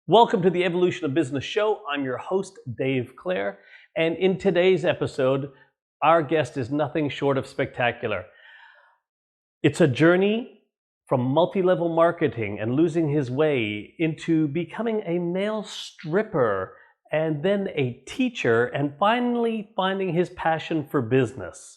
Welcome to the Evolution of Business show. I'm your host, Dave Clare, and in today's episode, our guest is nothing short of spectacular. It's a journey from multi-level marketing and losing his way into becoming a male stripper and then a teacher and finally finding his passion for business.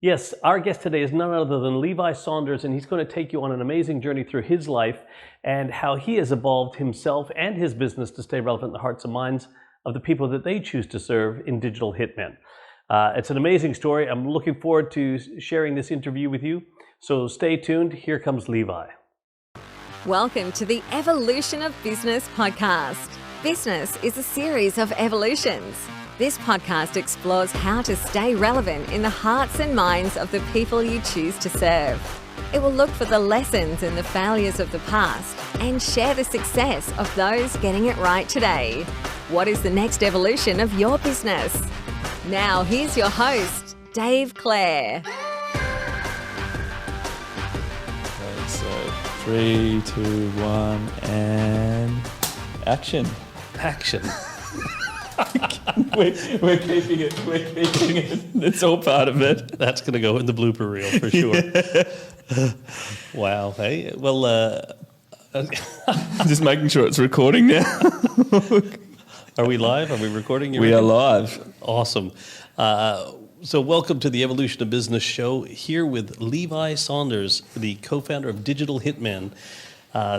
Yes, our guest today is none other than Levi Saunders, and he's going to take you on an amazing journey through his life and how he has evolved himself and his business to stay relevant in the hearts and minds of the people that they choose to serve in Digital Hitmen. It's an amazing story. I'm looking forward to sharing this interview with you. So stay tuned. Here comes Levi. Welcome to the Evolution of Business podcast. Business is a series of evolutions. This podcast explores how to stay relevant in the hearts and minds of the people you choose to serve. It will look for the lessons and the failures of the past and share the success of those getting it right today. What is the next evolution of your business? Now, here's your host, Dave Clare. Okay, so 3, 2, 1, and action. Action. We're keeping it. It's all part of it. That's going to go in the blooper reel for sure. Yeah. Wow. Hey, well, Just making sure it's recording now. Are we live? Are we recording? We are live. Awesome. So welcome to the Evolution of Business show, here with Levi Saunders, the co-founder of Digital Hitmen.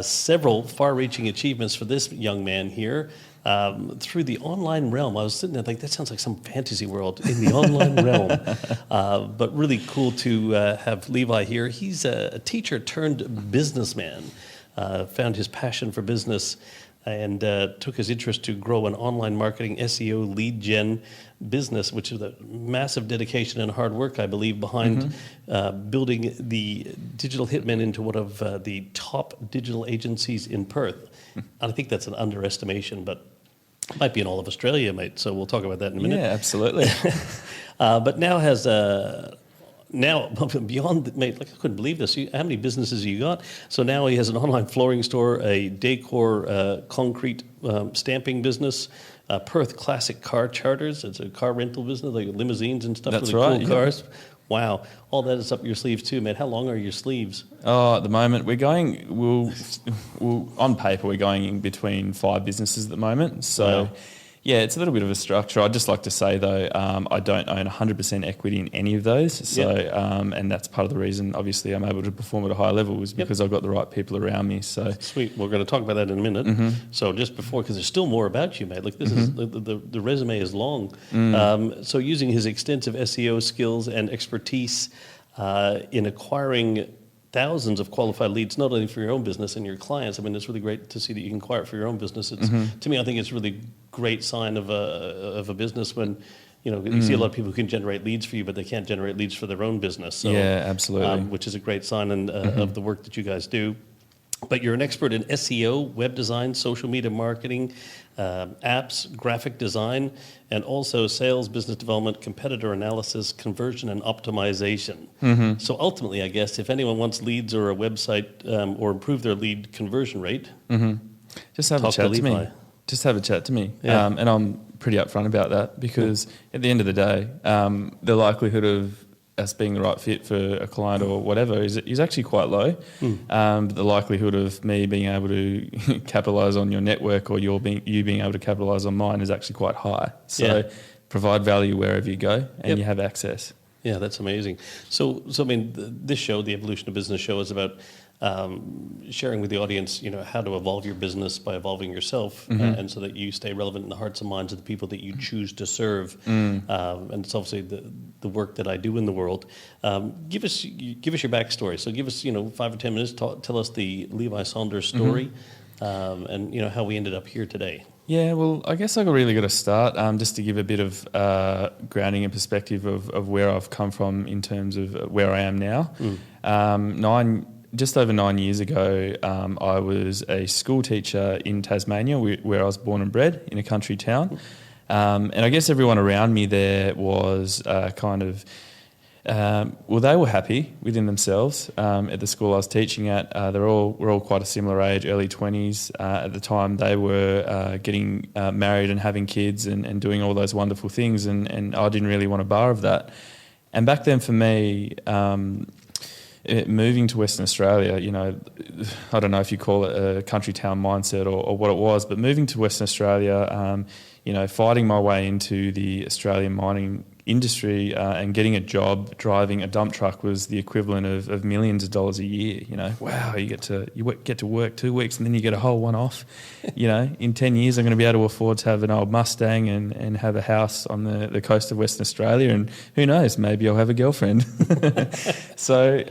Several far-reaching achievements for this young man here. Through the online realm. I was sitting there like, that sounds like some fantasy world in the online realm. But really cool to have Levi here. He's a teacher turned businessman, found his passion for business and took his interest to grow an online marketing, SEO, lead gen business, which is a massive dedication and hard work, I believe, behind building the Digital Hitmen into one of the top digital agencies in Perth. And I think that's an underestimation, but might be in all of Australia, mate. So we'll talk about that in a minute. Yeah, absolutely. But now has beyond, mate, like I couldn't believe this. How many businesses you got? So now he has an online flooring store, a decor concrete stamping business, Perth Classic Car Charters. It's a car rental business, like limousines and stuff. That's really right, cool cars. Wow, all that is up your sleeves too, mate. How long are your sleeves? Oh, at the moment we're going. We'll on paper we're going in between 5 businesses at the moment. So. Wow. Yeah, it's a little bit of a structure. I'd just like to say, though, I don't own 100% equity in any of those. So, and that's part of the reason, obviously, I'm able to perform at a high level is because I've got the right people around me. So sweet. We're going to talk about that in a minute. So just before, because there's still more about you, mate. Like this is the resume is long. So using his extensive SEO skills and expertise in acquiring thousands of qualified leads, not only for your own business and your clients. I mean, it's really great to see that you can acquire it for your own business. It's, to me, I think it's a really great sign of a business when, you see a lot of people who can generate leads for you, but they can't generate leads for their own business. So, yeah, absolutely. Which is a great sign of the work that you guys do. But you're an expert in SEO, web design, social media marketing, apps, graphic design, and also sales, business development, competitor analysis, conversion, and optimization. So ultimately, I guess, if anyone wants leads or a website or improve their lead conversion rate, just have a chat to me. Just have a chat to me. Yeah. And I'm pretty upfront about that because at the end of the day, the likelihood of us being the right fit for a client or whatever is actually quite low. But the likelihood of me being able to capitalise on your network or you being able to capitalise on mine is actually quite high. So provide value wherever you go and you have access. Yeah, that's amazing. So I mean, this show, the Evolution of Business show, is about sharing with the audience, how to evolve your business by evolving yourself, and so that you stay relevant in the hearts and minds of the people that you choose to serve. And it's obviously the work that I do in the world. Give us your backstory. So give us 5 or 10 minutes. Tell us the Levi Saunders story, and how we ended up here today. Yeah, well, I guess I really got to start just to give a bit of grounding and perspective of where I've come from in terms of where I am now. Just over 9 years ago, I was a school teacher in Tasmania, where I was born and bred in a country town. And I guess everyone around me there was kind of Well, they were happy within themselves. At the school I was teaching at, we're all quite a similar age, early 20s. At the time, they were getting married and having kids and doing all those wonderful things, and I didn't really want a bar of that. And back then for me, moving to Western Australia, I don't know if you call it a country town mindset or what it was, but moving to Western Australia, fighting my way into the Australian mining industry and getting a job driving a dump truck was the equivalent of millions of dollars a year. Wow, you get to work 2 weeks and then you get a whole one off. In 10 years I'm going to be able to afford to have an old Mustang and have a house on the coast of Western Australia, and who knows, maybe I'll have a girlfriend. So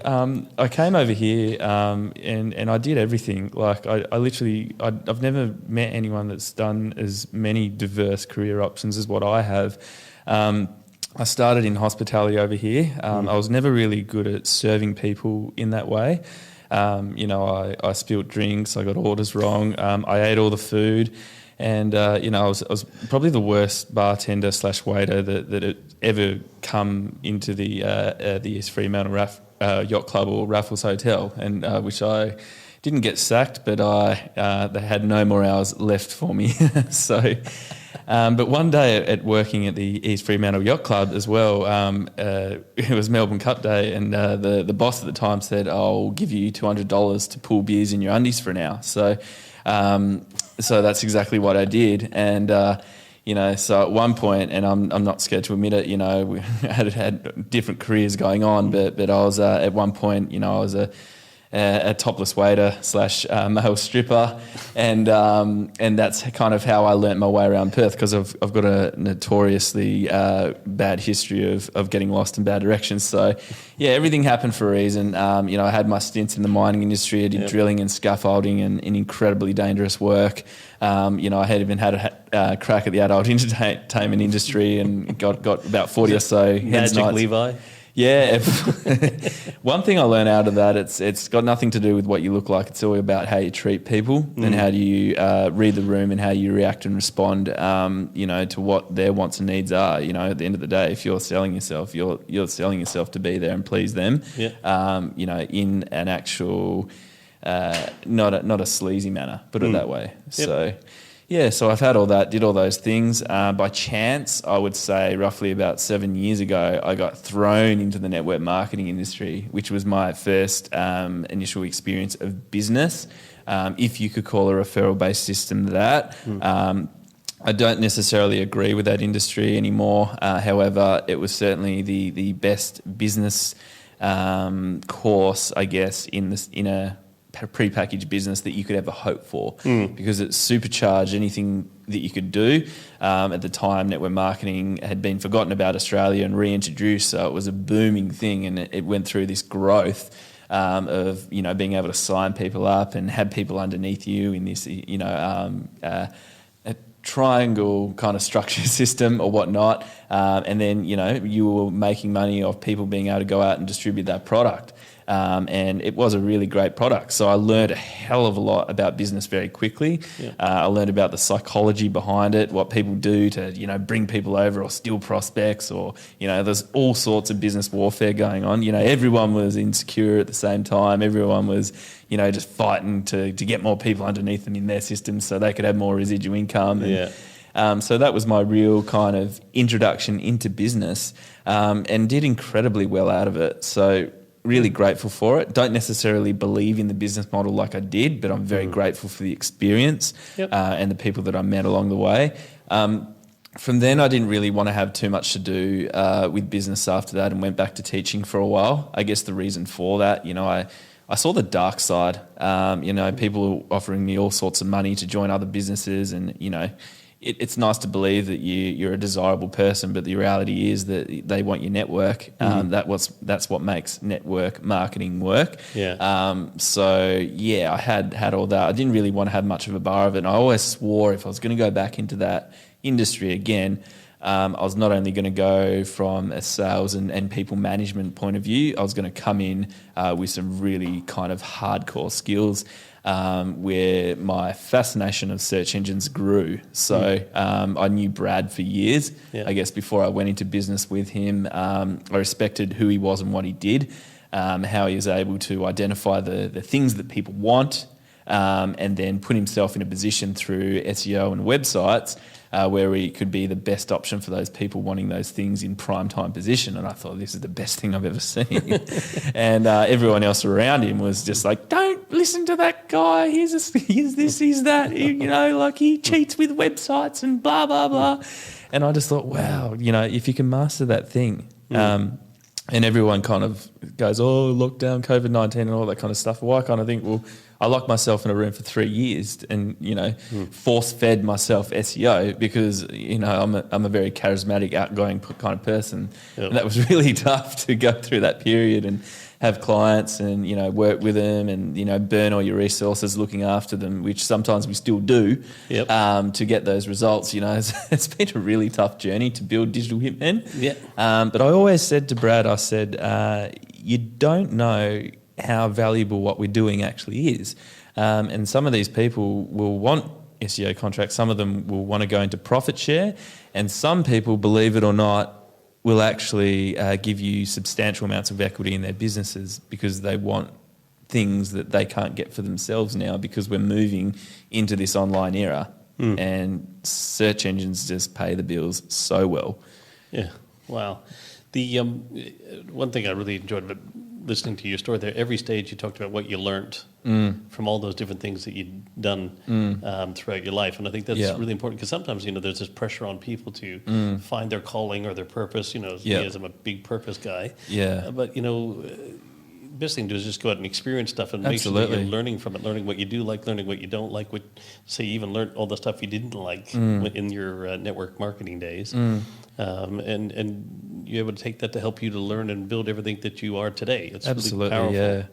I came over here and I did everything. Like I've never met anyone that's done as many diverse career options as what I have. I started in hospitality over here. I was never really good at serving people in that way. I spilled drinks, I got orders wrong, I ate all the food, and I was probably the worst bartender / waiter that had ever come into the East Fremantle Yacht Club or Raffles Hotel, and which I didn't get sacked, but they had no more hours left for me. So. But one day at working at the East Fremantle Yacht Club as well, it was Melbourne Cup Day, and the boss at the time said, "I'll give you $200 to pull beers in your undies for an hour." So that's exactly what I did, and so at one point, and I'm not scared to admit it, we had different careers going on, but I was at one point, I was a topless waiter / male stripper, and that's kind of how I learnt my way around Perth, because I've got a notoriously bad history of getting lost in bad directions. So yeah, everything happened for a reason. I had my stints in the mining industry. I did drilling and scaffolding and incredibly dangerous work. I had even had a crack at the adult entertainment industry and got about 40 or so Magic nights. Levi. Yeah. One thing I learned out of that, it's got nothing to do with what you look like. It's all about how you treat people and how do you read the room and how you react and respond, to what their wants and needs are. At the end of the day, if you're selling yourself, you're selling yourself to be there and please them. Yeah. In an actual, not a sleazy manner, put it that way. Yep. So. Yeah, so I've had all that, did all those things. By chance, I would say roughly about 7 years ago, I got thrown into the network marketing industry, which was my first initial experience of business, if you could call a referral-based system that. I don't necessarily agree with that industry anymore. However, it was certainly the best business course, I guess, in a pre-packaged business that you could ever hope for, because it supercharged anything that you could do. At the time, network marketing had been forgotten about Australia and reintroduced, so it was a booming thing, and it went through this growth of being able to sign people up and have people underneath you in this a triangle kind of structure system or whatnot, and then you were making money off people being able to go out and distribute that product. And it was a really great product. So I learned a hell of a lot about business very quickly. Yeah. I learned about the psychology behind it, what people do to, bring people over or steal prospects, or, there's all sorts of business warfare going on. Everyone was insecure at the same time. Everyone was, just fighting to get more people underneath them in their systems so they could have more residual income. And, so that was my real kind of introduction into business, and did incredibly well out of it. So really grateful for it. Don't necessarily believe in the business model like I did, but I'm very grateful for the experience and the people that I met along the way. From then, I didn't really want to have too much to do with business after that, and went back to teaching for a while. I guess the reason for that, I saw the dark side. People offering me all sorts of money to join other businesses, and it's nice to believe that you're a desirable person, but the reality is that they want your network. That's what makes network marketing work. Yeah. I had all that. I didn't really want to have much of a bar of it. And I always swore if I was going to go back into that industry again, I was not only going to go from a sales and people management point of view, I was going to come in with some really kind of hardcore skills. where my fascination of search engines grew. So I knew Brad for years. I guess before I went into business with him, I respected who he was and what he did, how he was able to identify the things that people want, and then put himself in a position through SEO and websites where he could be the best option for those people wanting those things in prime time position. And I thought, this is the best thing I've ever seen. And everyone else around him was just like, don't listen to that guy. He's this, he's that. He cheats with websites and blah, blah, blah. And I just thought, wow, if you can master that thing. And everyone kind of goes, oh, lockdown, COVID-19 and all that kind of stuff. Well, I kind of think, well, I locked myself in a room for 3 years and, force-fed myself SEO because, I'm a very charismatic, outgoing kind of person. Yep. And that was really tough to go through that period and have clients and, work with them and, burn all your resources looking after them, which sometimes we still do, to get those results. It's been a really tough journey to build Digital Hitmen. Yeah. But I always said to Brad, I said, you don't know how valuable what we're doing actually is. And some of these people will want SEO contracts. Some of them will want to go into profit share. And some people, believe it or not, will actually give you substantial amounts of equity in their businesses because they want things that they can't get for themselves now because we're moving into this online era. And search engines just pay the bills so well. Yeah, wow. The one thing I really enjoyed about listening to your story there, every stage you talked about what you learned from all those different things that you'd done throughout your life. And I think that's really important because sometimes, there's this pressure on people to find their calling or their purpose, as I'm a big purpose guy. Yeah. But, best thing to do is just go out and experience stuff and make sure that you're learning from it, learning what you do like, learning what you don't like, even learn all the stuff you didn't like in your network marketing days. And you're able to take that to help you to learn and build everything that you are today. It's really powerful. Yeah.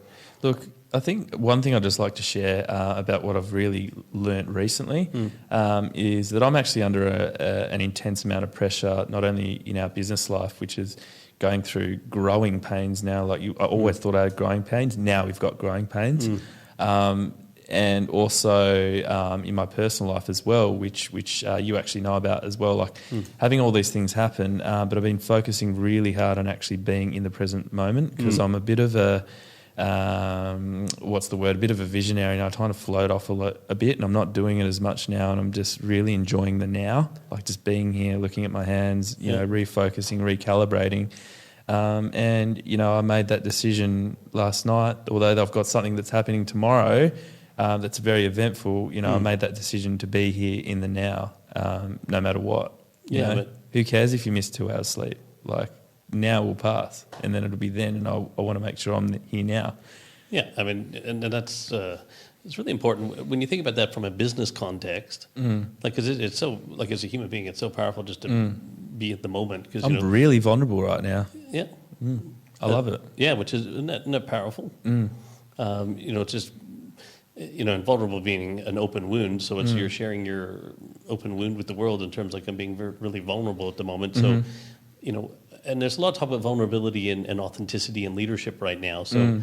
Look, I think one thing I'd just like to share about what I've really learnt recently is that I'm actually under an intense amount of pressure, not only in our business life, which is going through growing pains now. I always thought I had growing pains. Now we've got growing pains. And also in my personal life as well, which you actually know about as well, having all these things happen, but I've been focusing really hard on actually being in the present moment because I'm a bit of a, a bit of a visionary, and I kind of float off a bit, and I'm not doing it as much now, and I'm just really enjoying the now, just being here, looking at my hands, refocusing, recalibrating. And, I made that decision last night, although I've got something that's happening tomorrow that's very eventful, I made that decision to be here in the now, no matter what. But who cares if you miss 2 hours sleep? Now will pass, and then it'll be then, and I want to make sure I'm here now. Yeah, I mean, and that's it's really important when you think about that from a business context. Because it's so, as a human being, it's so powerful just to be at the moment. Because I'm really vulnerable right now. Yeah, I love it. Yeah, which isn't that powerful? It's just and vulnerable being an open wound. So it's you're sharing your open wound with the world in terms I'm being really vulnerable at the moment. So and there's a lot of talk about vulnerability and authenticity and leadership right now. So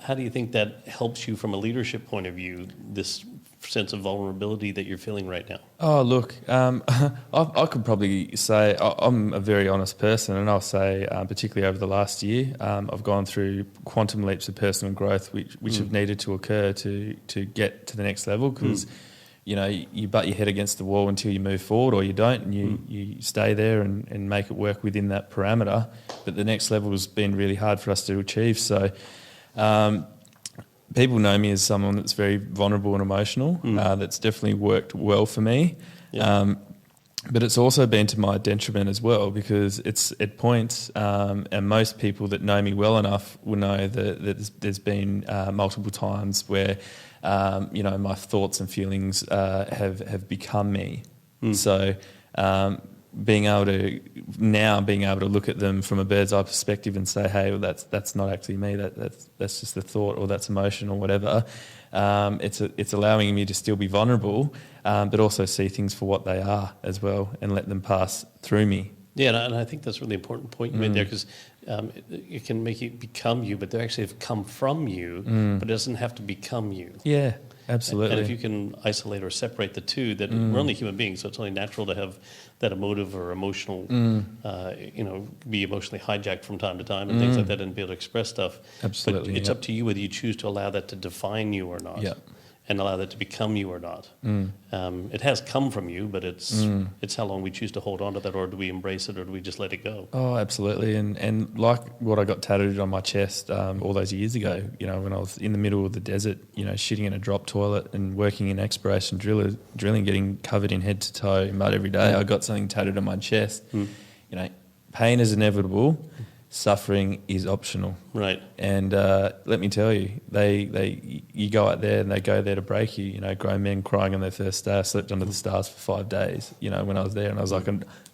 how do you think that helps you from a leadership point of view, this sense of vulnerability that you're feeling right now? Oh, look, I could probably say I'm a very honest person, and I'll say particularly over the last year, I've gone through quantum leaps of personal growth which have needed to occur to get to the next level because you butt your head against the wall until you move forward, or you don't, and you stay there and make it work within that parameter. But the next level has been really hard for us to achieve. So people know me as someone that's very vulnerable and emotional. That's definitely worked well for me. Yeah. But it's also been to my detriment as well because it's at points, and most people that know me well enough will know that there's been multiple times where my thoughts and feelings have become me. So being able to look at them from a bird's eye perspective and say, hey, well, that's not actually me. That's just a thought, or that's emotion, or whatever. It's allowing me to still be vulnerable, but also see things for what they are as well, and let them pass through me. Yeah, and I think that's a really important point you made there because it can make it become you, but they actually have come from you, but it doesn't have to become you. Yeah. Absolutely. And if you can isolate or separate the two, that we're only human beings, so it's only natural to have that emotive or emotional, be emotionally hijacked from time to time and things like that, and be able to express stuff. Absolutely. But it's yep. up to you whether you choose to allow that to define you or not. Yep. And allow that to become you or not. It has come from you, but it's how long we choose to hold on to that, or do we embrace it, or do we just let it go? Oh, absolutely. And like what I got tattooed on my chest all those years ago, when I was in the middle of the desert, shitting in a drop toilet and working in exploration drilling, getting covered in head to toe in mud every day, I got something tattooed on my chest. Pain is inevitable. Suffering is optional. Right. And let me tell you, you go out there and they go there to break you. Grown men crying on their first day. I slept under the stars for 5 days, when I was there. And I was like,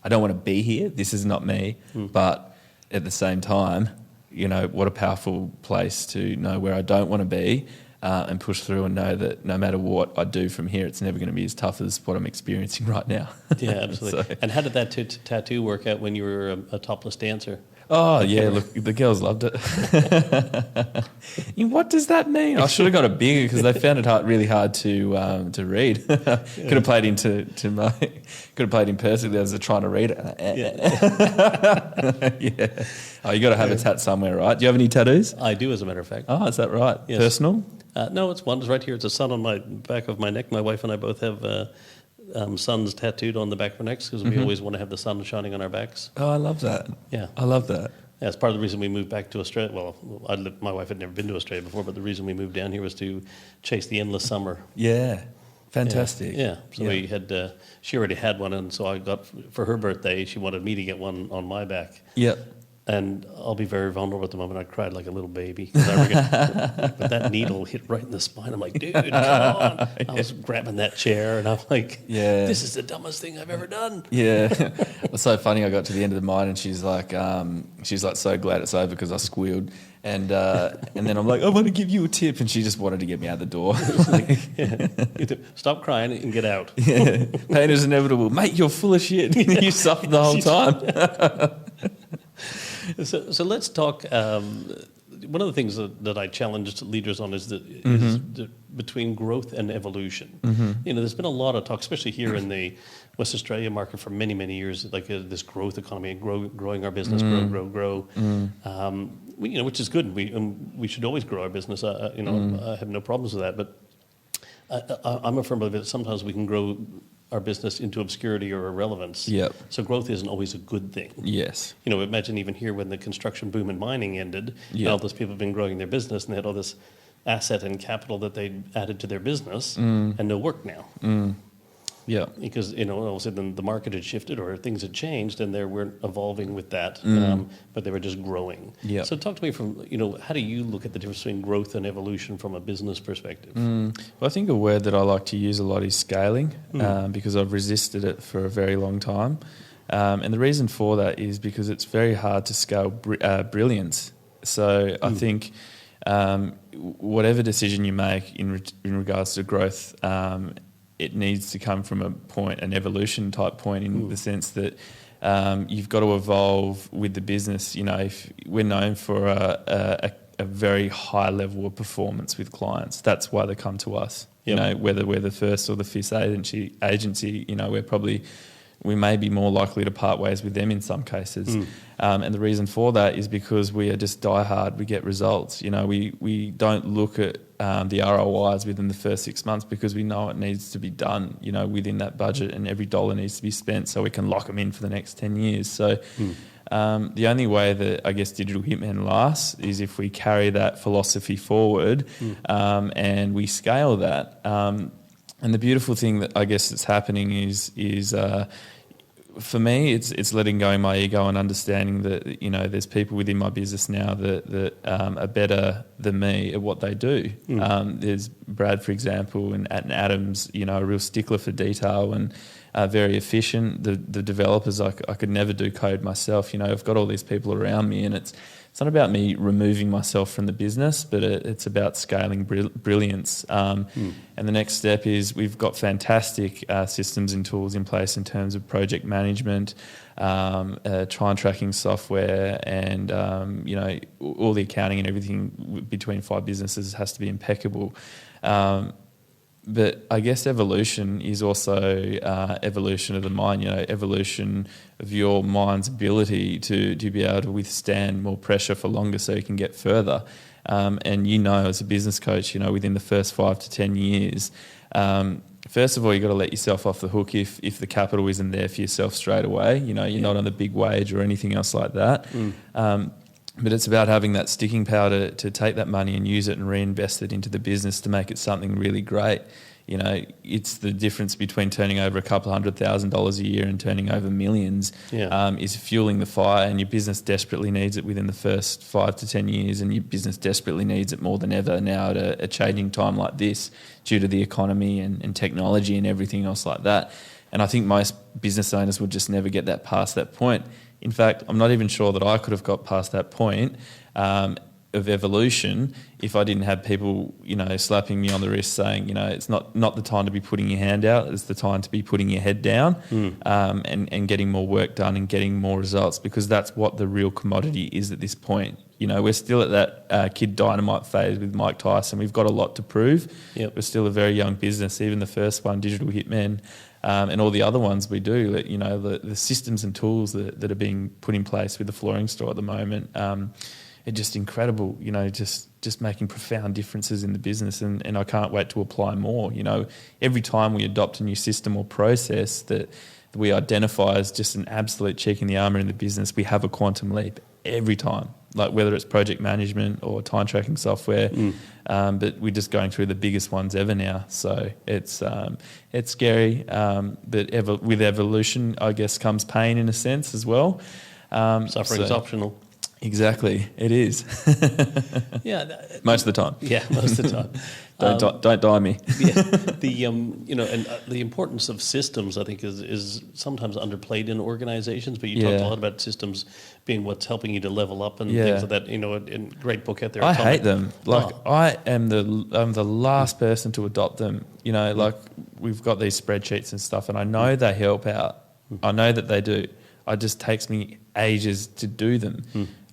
I don't want to be here. This is not me. But at the same time, what a powerful place to know where I don't want to be and push through and know that no matter what I do from here, it's never going to be as tough as what I'm experiencing right now. Yeah, absolutely. And how did that tattoo work out when you were a topless dancer? Oh, yeah, look, the girls loved it. What does that mean? I should have got it bigger because they found it really hard to read. Could have played in perfectly as they're trying to read it. Yeah. Oh, you got to have a tat somewhere, right? Do you have any tattoos? I do, as a matter of fact. Oh, is that right? Yes. Personal? No, it's one. It's right here. It's a sun on my back of my neck. My wife and I both have suns tattooed on the back of our necks because we always want to have the sun shining on our backs. Oh, I love that. Yeah. I love that. Yeah, it's part of the reason we moved back to Australia. Well, my wife had never been to Australia before, but the reason we moved down here was to chase the endless summer. Yeah. Fantastic. Yeah. So we had, she already had one, and so I got, for her birthday, she wanted me to get one on my back. Yep. And I'll be very vulnerable at the moment. I cried like a little baby. But that needle hit right in the spine. I'm like, dude, come on. I was grabbing that chair, and I'm like, this is the dumbest thing I've ever done. Yeah. It was so funny. I got to the end of the mine, and she's like so glad it's over because I squealed. And then I'm like, I want to give you a tip. And she just wanted to get me out the door. Stop crying and get out. Yeah. Pain is inevitable. Mate, you're full of shit. You suffered the whole time. So let's talk. One of the things that I challenged leaders on is between growth and evolution. There's been a lot of talk, especially here in the West Australia market for many, many years, like this growth economy and growing our business, grow. Which is good. We should always grow our business. I have no problems with that. But I'm a firm believer that sometimes we can grow our business into obscurity or irrelevance. Yep. So growth isn't always a good thing. Yes. Imagine even here when the construction boom and mining ended, and all those people have been growing their business and they had all this asset and capital that they added to their business and no work now. Yeah. Because, all of a sudden the market had shifted or things had changed and they weren't evolving with that, but they were just growing. Yeah. So talk to me from, how do you look at the difference between growth and evolution from a business perspective? Well, I think a word that I like to use a lot is scaling because I've resisted it for a very long time. And the reason for that is because it's very hard to scale brilliance. So I think whatever decision you make in regards to growth, it needs to come from an evolution type point in the sense that you've got to evolve with the business. If we're known for a very high level of performance with clients, that's why they come to us. Yep. Whether we're the first or the fifth agency, we may be more likely to part ways with them in some cases. And the reason for that is because we are just diehard. We get results. We don't look at the ROIs within the first 6 months because we know it needs to be done, within that budget, and every dollar needs to be spent so we can lock them in for the next 10 years. So the only way that I guess Digital Hitmen lasts is if we carry that philosophy forward and we scale that. And the beautiful thing that I guess that's happening is for me, it's letting go of my ego and understanding that there's people within my business now that are better than me at what they do. There's Brad, for example, and Adam's a real stickler for detail and very efficient. The developers, I could never do code myself. I've got all these people around me, and it's not about me removing myself from the business, but it's about scaling brilliance. And the next step is we've got fantastic systems and tools in place in terms of project management, time tracking software, and all the accounting and everything between 5 businesses has to be impeccable. But I guess evolution is also evolution of the mind, evolution of your mind's ability to be able to withstand more pressure for longer so you can get further. And as a business coach, within the first 5 to 10 years, first of all, you've got to let yourself off the hook if the capital isn't there for yourself straight away. You're not on the big wage or anything else like that. But it's about having that sticking power to take that money and use it and reinvest it into the business to make it something really great. It's the difference between turning over a couple $100,000 a year and turning over millions. Is fueling the fire, and your business desperately needs it within the first 5 to 10 years, and your business desperately needs it more than ever now at a changing time like this due to the economy and technology and everything else like that. And I think most business owners would just never get that past that point. In fact, I'm not even sure that I could have got past that point of evolution if I didn't have people, slapping me on the wrist saying, it's not the time to be putting your hand out, it's the time to be putting your head down and getting more work done and getting more results, because that's what the real commodity is at this point. We're still at that kid dynamite phase with Mike Tyson. We've got a lot to prove. We're still a very young business. Even the first one, Digital Hitmen, and all the other ones we do, the systems and tools that are being put in place with the flooring store at the moment, are just incredible, just making profound differences in the business, and I can't wait to apply more. Every time we adopt a new system or process that we identify as just an absolute cheek in the armour in the business, we have a quantum leap every time, like whether it's project management or time tracking software, but we're just going through the biggest ones ever now. So it's scary, but with evolution, I guess, comes pain in a sense as well. Suffering is optional. Exactly, it is. Most of the time. Yeah, most of the time. Don't die me. The importance of systems, I think, is sometimes underplayed in organizations. But you talked a lot about systems being what's helping you to level up and things like that. In great book out there. I hate them. I am the last person to adopt them. We've got these spreadsheets and stuff, and I know they help out. I know that they do. It just takes me ages to do them.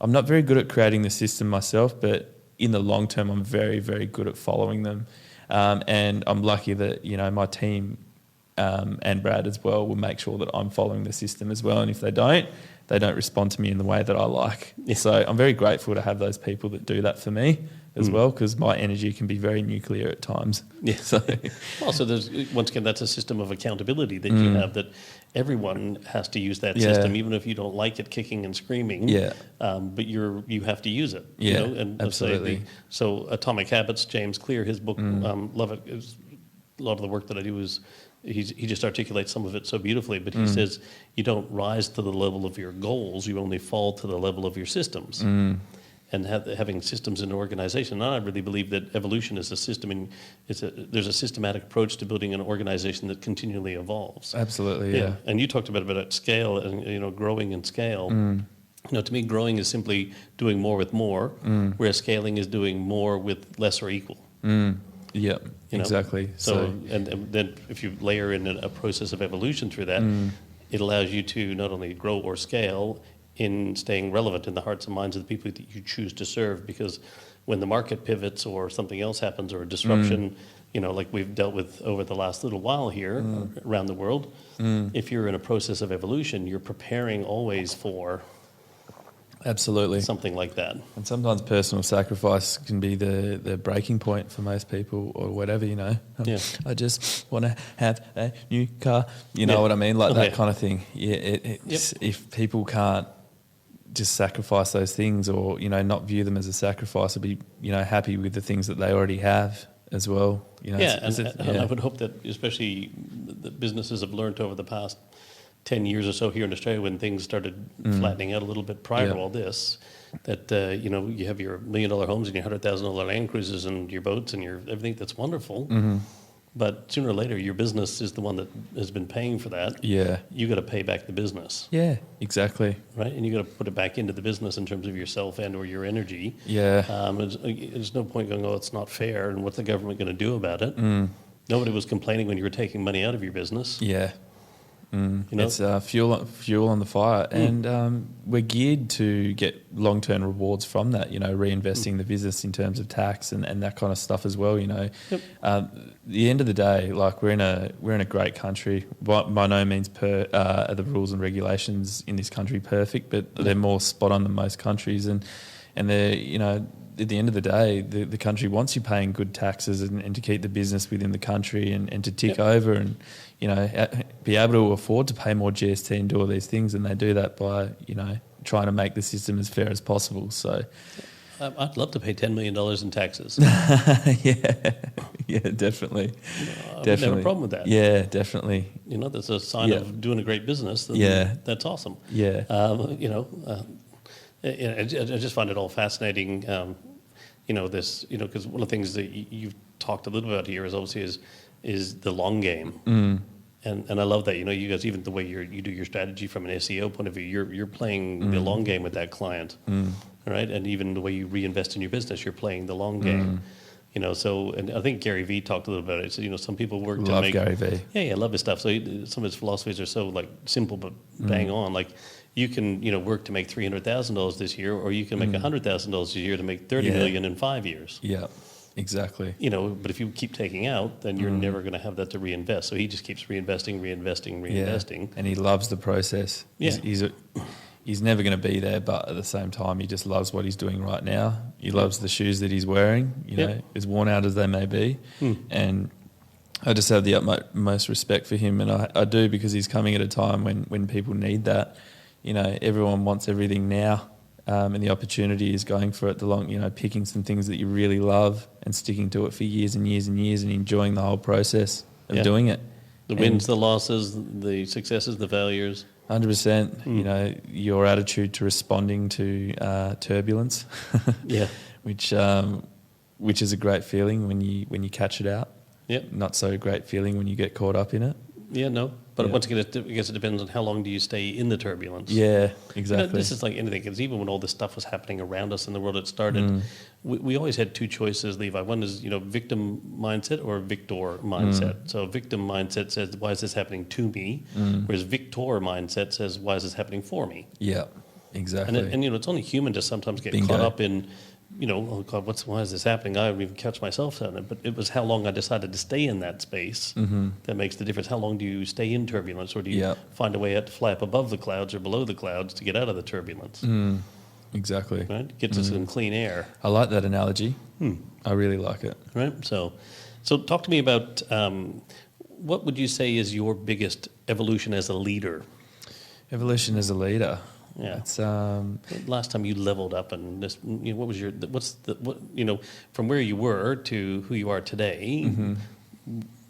I'm not very good at creating the system myself, but in the long term, I'm very, very good at following them. And I'm lucky that, my team and Brad as well will make sure that I'm following the system as well. And if they don't respond to me in the way that I like. So I'm very grateful to have those people that do that for me as well, because my energy can be very nuclear at times. So there's, once again, that's a system of accountability that you have, that everyone has to use that system, even if you don't like it kicking and screaming. But you have to use it. And absolutely. So Atomic Habits, James Clear, his book, love it. A lot of the work that I do is he just articulates some of it so beautifully. But he says you don't rise to the level of your goals; you only fall to the level of your systems. And having systems in an organization. And I really believe that evolution is a system, and there's a systematic approach to building an organization that continually evolves. Absolutely, yeah. And you talked about scale and growing in scale. To me, growing is simply doing more with more, whereas scaling is doing more with less or equal. Yep, exactly. So and then if you layer in a process of evolution through that, it allows you to not only grow or scale in staying relevant in the hearts and minds of the people that you choose to serve, because when the market pivots or something else happens or a disruption, like we've dealt with over the last little while here around the world, if you're in a process of evolution, you're preparing always for something like that. And sometimes personal sacrifice can be the breaking point for most people or whatever, I just want to have a new car, know what I mean? Like that kind of thing. If people can't just sacrifice those things or, not view them as a sacrifice or be, happy with the things that they already have as well. And I would hope that especially the businesses have learned over the past 10 years or so here in Australia, when things started flattening out a little bit prior to all this, that, you have your $1 million homes and your $100,000 Land Cruisers and your boats and your everything. That's wonderful. But sooner or later, your business is the one that has been paying for that. You got to pay back the business. Exactly. Right, and you got to put it back into the business in terms of yourself and or your energy. There's no point going, it's not fair, and what's the government going to do about it? Nobody was complaining when you were taking money out of your business. You know? It's fuel on the fire, and we're geared to get long-term rewards from that. Reinvesting the business in terms of tax and that kind of stuff as well. The end of the day, like we're in a great country. By no means are the rules and regulations in this country perfect, but they're more spot on than most countries, and they're at the end of the day, the country wants you paying good taxes and to keep the business within the country and to tick over and, be able to afford to pay more GST and do all these things. And they do that by, trying to make the system as fair as possible. So I'd love to pay $10 million in taxes. yeah, definitely. I wouldn't have a problem with that. Yeah, definitely. That's a sign of doing a great business. Then that's awesome. Yeah. I just find it all fascinating, because one of the things that you've talked a little about here is obviously is the long game. And I love that, you guys, even the way you do your strategy from an SEO point of view, you're playing the long game with that client, right? And even the way you reinvest in your business, you're playing the long game. And I think Gary Vee talked a little about it. So, some people work to make... Gary Vee. Yeah, I love his stuff. So some of his philosophies are so simple but bang on. Like, you can, work to make $300,000 this year, or you can make $100,000 a year to make $30 million in 5 years. Yeah, exactly. But if you keep taking out, then you're never going to have that to reinvest. So he just keeps reinvesting. Yeah. And he loves the process. Yeah. He's never going to be there, but at the same time, he just loves what he's doing right now. He loves the shoes that he's wearing, as worn out as they may be. And I just have the utmost respect for him, and I do, because he's coming at a time when people need that. Everyone wants everything now, and the opportunity is going for it, picking some things that you really love and sticking to it for years and years and years and enjoying the whole process of doing it. The wins, the losses, the successes, the failures. 100%. Your attitude to responding to turbulence, which is a great feeling when you catch it out. Yep. Not so great feeling when you get caught up in it. Yeah, no. But once again, I guess it depends on how long do you stay in the turbulence. Yeah, exactly. This is like anything, because even when all this stuff was happening around us in the world, it started, we always had two choices, Levi. One is, victim mindset or victor mindset. So victim mindset says, why is this happening to me? Whereas victor mindset says, why is this happening for me? Yeah, exactly. And it's only human to sometimes get caught up in, oh God, why is this happening? I haven't even catch myself on it. But it was how long I decided to stay in that space that makes the difference. How long do you stay in turbulence, or do you find a way to fly up above the clouds or below the clouds to get out of the turbulence? Exactly. Right? Get to some clean air. I like that analogy. I really like it. Right? So talk to me about what would you say is your biggest evolution as a leader? Evolution as a leader. Yeah. It's last time you leveled up, and this, what was from where you were to who you are today?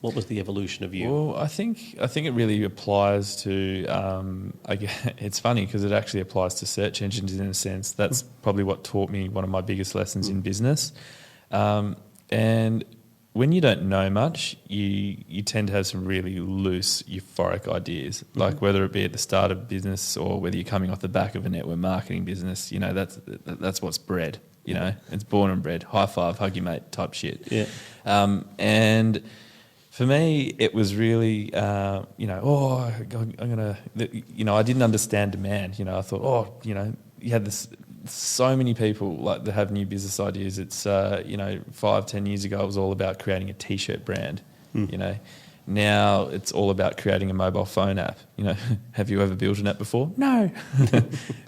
What was the evolution of you? Well, I think it really applies to. It's funny because it actually applies to search engines in a sense. That's probably what taught me one of my biggest lessons in business. And when you don't know much, you tend to have some really loose, euphoric ideas. Like whether it be at the start of business or whether you're coming off the back of a network marketing business, that's what's bred. It's born and bred. High five, hug your mate type shit. Yeah. And for me, it was really, I'm gonna, I didn't understand demand. I thought, you had this. So many people that have new business ideas. It's 5-10 years ago it was all about creating a t-shirt brand. Now it's all about creating a mobile phone app. Have you ever built an app before? No,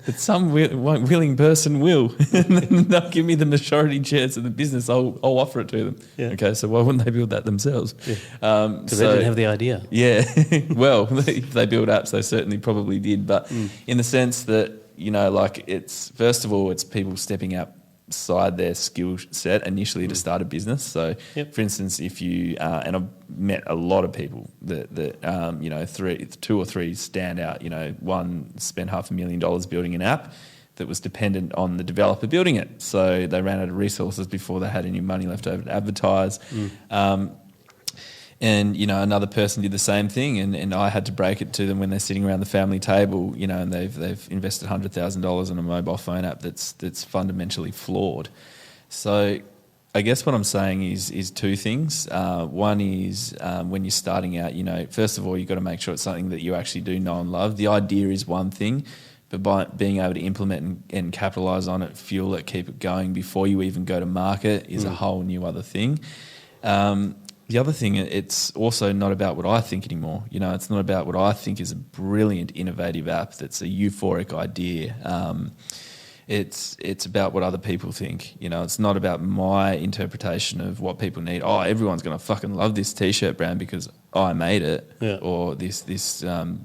but some willing person will. And then they'll give me the majority chance of the business. I'll offer it to them. Yeah. Okay, so why wouldn't they build that themselves? Because they didn't have the idea. Yeah, well, if they build apps, they certainly probably did. But in the sense that it's first of all, it's people stepping outside their skill set initially to start a business. So, for instance, if you and I've met a lot of people that 2 or 3 stand out. One spent $500,000 building an app that was dependent on the developer building it. So they ran out of resources before they had any money left over to advertise. And, another person did the same thing, and I had to break it to them when they're sitting around the family table, and they've invested $100,000 in a mobile phone app that's fundamentally flawed. So I guess what I'm saying is two things. One is when you're starting out, first of all, you've got to make sure it's something that you actually do know and love. The idea is one thing, but by being able to implement and capitalise on it, fuel it, keep it going before you even go to market is a whole new other thing. The other thing, it's also not about what I think anymore. It's not about what I think is a brilliant, innovative app that's a euphoric idea. It's about what other people think. It's not about my interpretation of what people need. Oh, everyone's going to fucking love this T-shirt brand because I made it, or this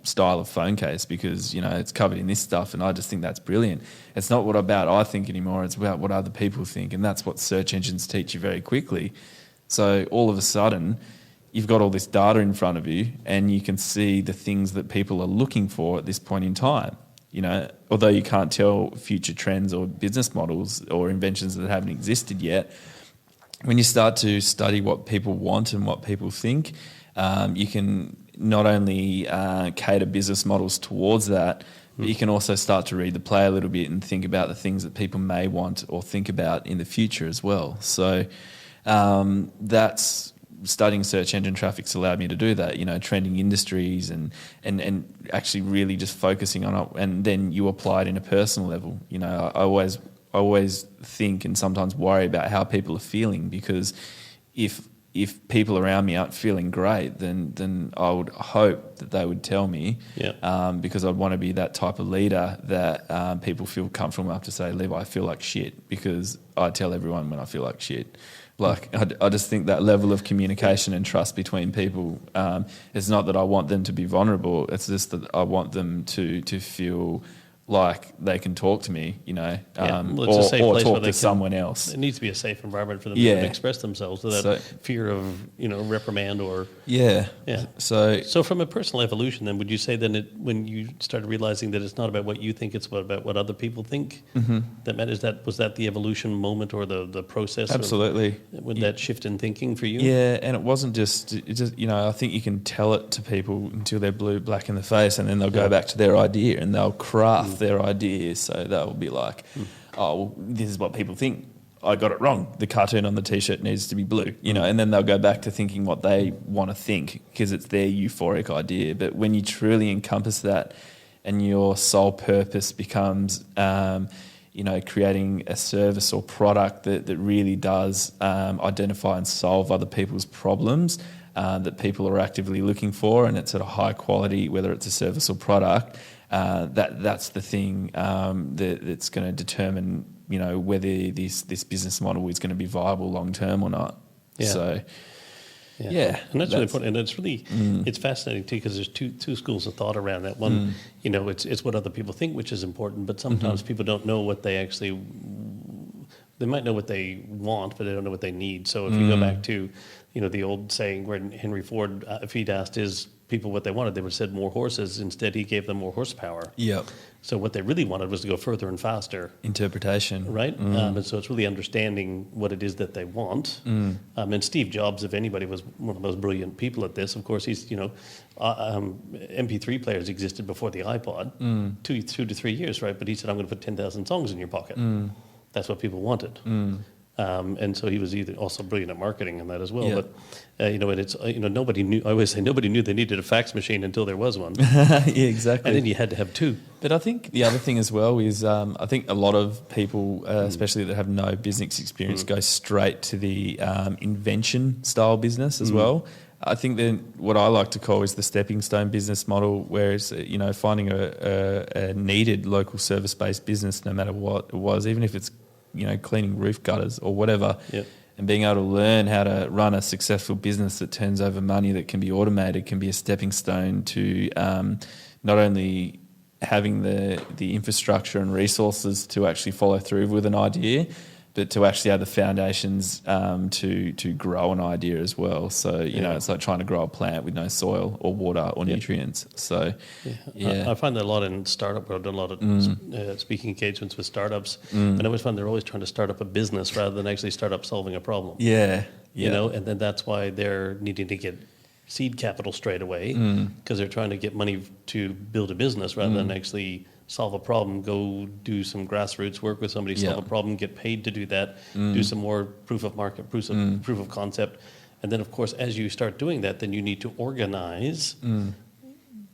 style of phone case because it's covered in this stuff, and I just think that's brilliant. It's not what about I think anymore. It's about what other people think, and that's what search engines teach you very quickly. So all of a sudden, you've got all this data in front of you, and you can see the things that people are looking for at this point in time. Although you can't tell future trends or business models or inventions that haven't existed yet, when you start to study what people want and what people think, you can not only cater business models towards that, but you can also start to read the play a little bit and think about the things that people may want or think about in the future as well. So that's studying search engine traffic's allowed me to do that, trending industries and actually really just focusing on it, and then you apply it in a personal level. I always think and sometimes worry about how people are feeling, because if people around me aren't feeling great, then I would hope that they would tell me, because I'd want to be that type of leader that people feel comfortable enough to say, Levi, I feel like shit, because I tell everyone when I feel like shit. I just think that level of communication and trust between people, it's not that I want them to be vulnerable, it's just that I want them to feel like they can talk to me, Well, it's a safe or place talk where they to can, someone else. It needs to be a safe environment for them to express themselves without fear of reprimand or So from a personal evolution, then, would you say then when you started realizing that it's not about what you think, it's about what other people think, that matters? Was that the evolution moment or the process? Absolutely. With that shift in thinking for you? Yeah, and it wasn't just I think you can tell it to people until they're black in the face, and then they'll go back to their idea and they'll craft their ideas. So they'll be like, oh, well, this is what people think. I got it wrong. The cartoon on the T-shirt needs to be blue, and then they'll go back to thinking what they want to think because it's their euphoric idea. But when you truly encompass that and your sole purpose becomes, creating a service or product that really does identify and solve other people's problems that people are actively looking for, and it's at a high quality, whether it's a service or product, that's the thing that's going to determine, whether this business model is going to be viable long term or not. Yeah. So, and that's really important. And it's really it's fascinating too, because there's two schools of thought around that. One, it's what other people think, which is important, but sometimes people don't know what they actually. They might know what they want, but they don't know what they need. So if you go back to, the old saying where Henry Ford, if he'd asked his people what they wanted, they would have said more horses. Instead, he gave them more horsepower. Yep. So what they really wanted was to go further and faster. Interpretation. Right? And so it's really understanding what it is that they want. And Steve Jobs, if anybody, was one of the most brilliant people at this. Of course, he's, MP3 players existed before the iPod, 2 to 3 years, right? But he said, I'm going to put 10,000 songs in your pocket. That's what people wanted. And so he was also brilliant at marketing and that as well. Yeah. But, and it's, nobody knew, I always say nobody knew they needed a fax machine until there was one. Yeah, exactly. And then you had to have two. But I think the other thing as well is I think a lot of people, especially that have no business experience, go straight to the invention style business as well. I think then what I like to call is the stepping stone business model, where it's, finding a needed local service-based business, no matter what it was, even if it's, cleaning roof gutters or whatever, and being able to learn how to run a successful business that turns over money that can be automated can be a stepping stone to not only having the infrastructure and resources to actually follow through with an idea, but to actually have the foundations to grow an idea as well. So, it's like trying to grow a plant with no soil or water or nutrients. So, I find that a lot in startup world. I've done a lot of speaking engagements with startups. And I always find they're always trying to start up a business rather than actually start up solving a problem. And then that's why they're needing to get seed capital straight away, because they're trying to get money to build a business rather than actually solve a problem, go do some grassroots work with somebody, solve a problem, get paid to do that, do some more proof of market, proof of concept. And then, of course, as you start doing that, then you need to organize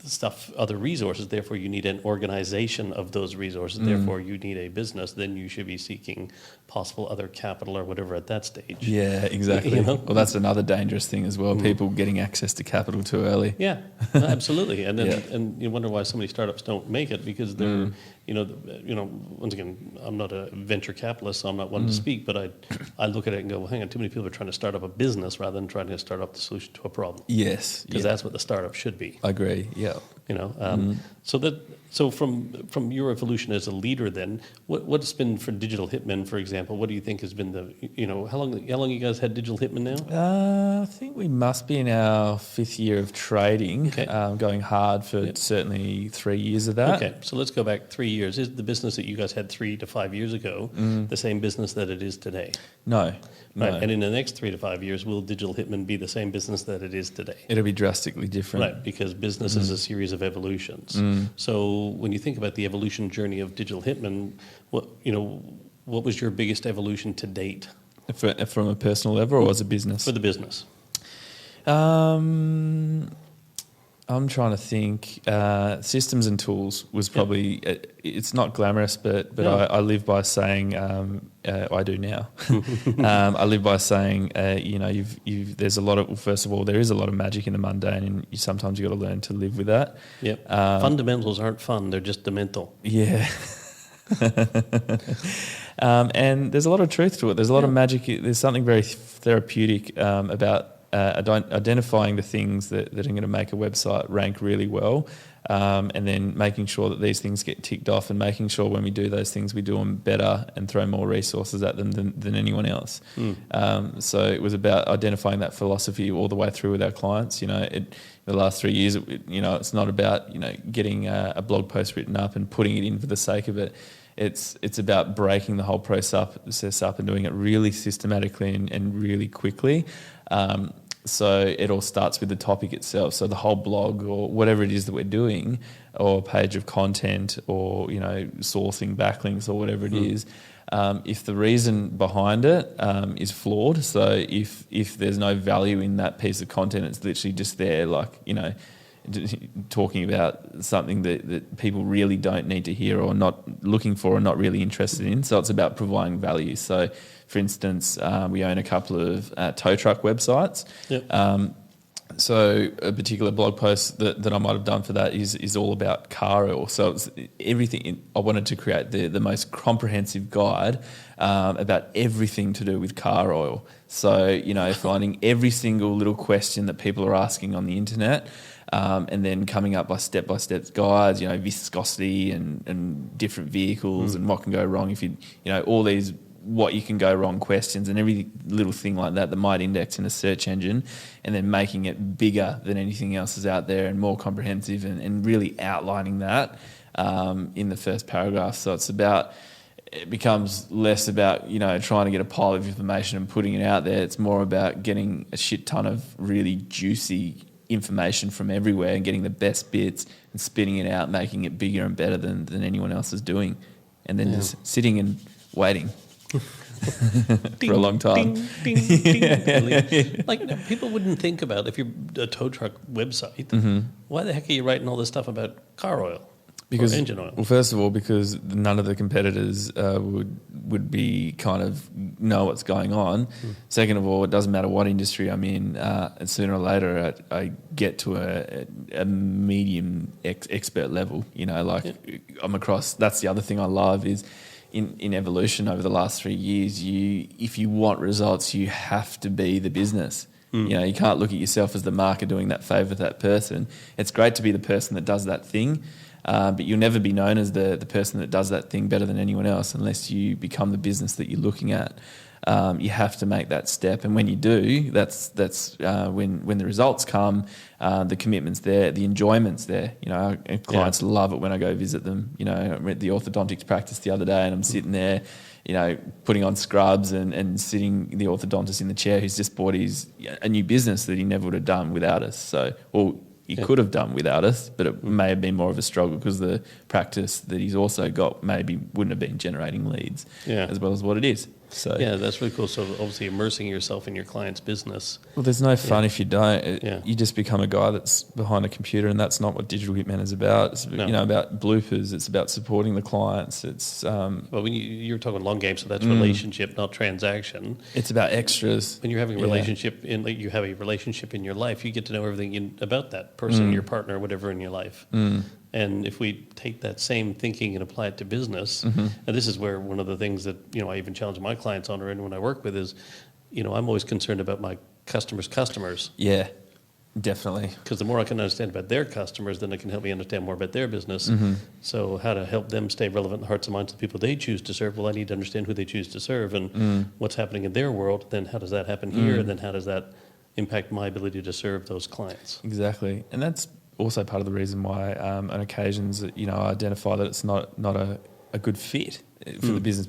stuff, other resources. Therefore, you need an organization of those resources. Therefore, you need a business. Then you should be seeking possible other capital or whatever at that stage. Yeah, exactly. You know? Well, that's another dangerous thing as well. People getting access to capital too early. Yeah, absolutely. And then and you wonder why so many startups don't make it, because they're once again, I'm not a venture capitalist, so I'm not one to speak, but I look at it and go, well, hang on, too many people are trying to start up a business rather than trying to start up the solution to a problem. Yes, Because that's what the startup should be. I agree. Yeah. So from your evolution as a leader, then what's been for Digital Hitmen, for example? What do you think has been how long you guys had Digital Hitmen now? I think we must be in our 5th year of trading, Okay. going hard for certainly 3 years of that. Okay, so let's go back 3 years. Is the business that you guys had 3 to 5 years ago the same business that it is today? No. Right. And in the next 3 to 5 years, will Digital Hitman be the same business that it is today? It'll be drastically different. Right, because business is a series of evolutions. So when you think about the evolution journey of Digital Hitman, what was your biggest evolution to date From a personal level or as a business? for the business? I'm trying to think. Systems and tools was probably. It's not glamorous, but No. I live by saying. I do now. I live by saying. There's a lot of. First of all, there is a lot of magic in the mundane, and sometimes you got to learn to live with that. Yep. Fundamentals aren't fun; they're just demental. Yeah. And there's a lot of truth to it. There's a lot of magic. There's something very therapeutic about identifying the things that are going to make a website rank really well, and then making sure that these things get ticked off, and making sure when we do those things we do them better and throw more resources at them than anyone else. So it was about identifying that philosophy all the way through with our clients. The last 3 years, it's not about getting a blog post written up and putting it in for the sake of it. It's about breaking the whole process up and doing it really systematically and really quickly. So it all starts with the topic itself. So the whole blog or whatever it is that we're doing, or a page of content, or sourcing backlinks or whatever it is. If the reason behind it is flawed, so if there's no value in that piece of content, it's literally just there, talking about something that people really don't need to hear or not looking for or not really interested in. So it's about providing value. So, for instance, we own a couple of tow truck websites. Yep. So a particular blog post that I might have done for that is all about car oil. So it's everything. I wanted to create the most comprehensive guide about everything to do with car oil. So, finding every single little question that people are asking on the internet, and then coming up by step-by-step guides, viscosity and different vehicles and what can go wrong if all these what you can go wrong questions and every little thing like that might index in a search engine, and then making it bigger than anything else is out there and more comprehensive and really outlining that in the first paragraph. So it becomes less about, trying to get a pile of information and putting it out there. It's more about getting a shit ton of really juicy information from everywhere and getting the best bits and spitting it out, making it bigger and better than anyone else is doing. And then just sitting and waiting for a long time. Ding, ding, ding. Like, people wouldn't think about, if you're a tow truck website, why the heck are you writing all this stuff about car oil or engine oil? Well, first of all, because none of the competitors would be kind of know what's going on. Second of all, it doesn't matter what industry I'm in, and sooner or later I get to a medium expert level. I'm across. That's the other thing I love is in evolution over the last 3 years. If you want results, you have to be the business. You can't look at yourself as the marker doing that favour to that person. It's great to be the person that does that thing. But you'll never be known as the person that does that thing better than anyone else unless you become the business that you're looking at. You have to make that step, and when you do, that's when the results come, the commitment's there, the enjoyment's there. Our clients love it when I go visit them. I'm at the orthodontics practice the other day, and I'm sitting there, putting on scrubs and sitting the orthodontist in the chair who's just bought a new business that he never would have done without us. So, he could have done without us, but it may have been more of a struggle because the practice that he's also got maybe wouldn't have been generating leads as well as what it is. So Yeah, that's really cool. So obviously immersing yourself in your client's business. well, there's no fun if you don't. Yeah. You just become a guy that's behind a computer, and that's not what Digital Hitman is about. It's about bloopers. It's about supporting the clients. It's Well, when you're talking long game, so that's relationship, not transaction. it's about extras. When you're having a relationship you have a relationship in your life, you get to know everything about that person, your partner, whatever in your life. And if we take that same thinking and apply it to business, and this is where one of the things that I even challenge my clients on, or anyone I work with, is I'm always concerned about my customers. Yeah, definitely. Because the more I can understand about their customers, then it can help me understand more about their business. So how to help them stay relevant in the hearts and minds of the people they choose to serve. Well, I need to understand who they choose to serve and what's happening in their world. Then how does that happen here? And then how does that impact my ability to serve those clients? Exactly, and that's also part of the reason why on occasions I identify that it's not a good fit for the business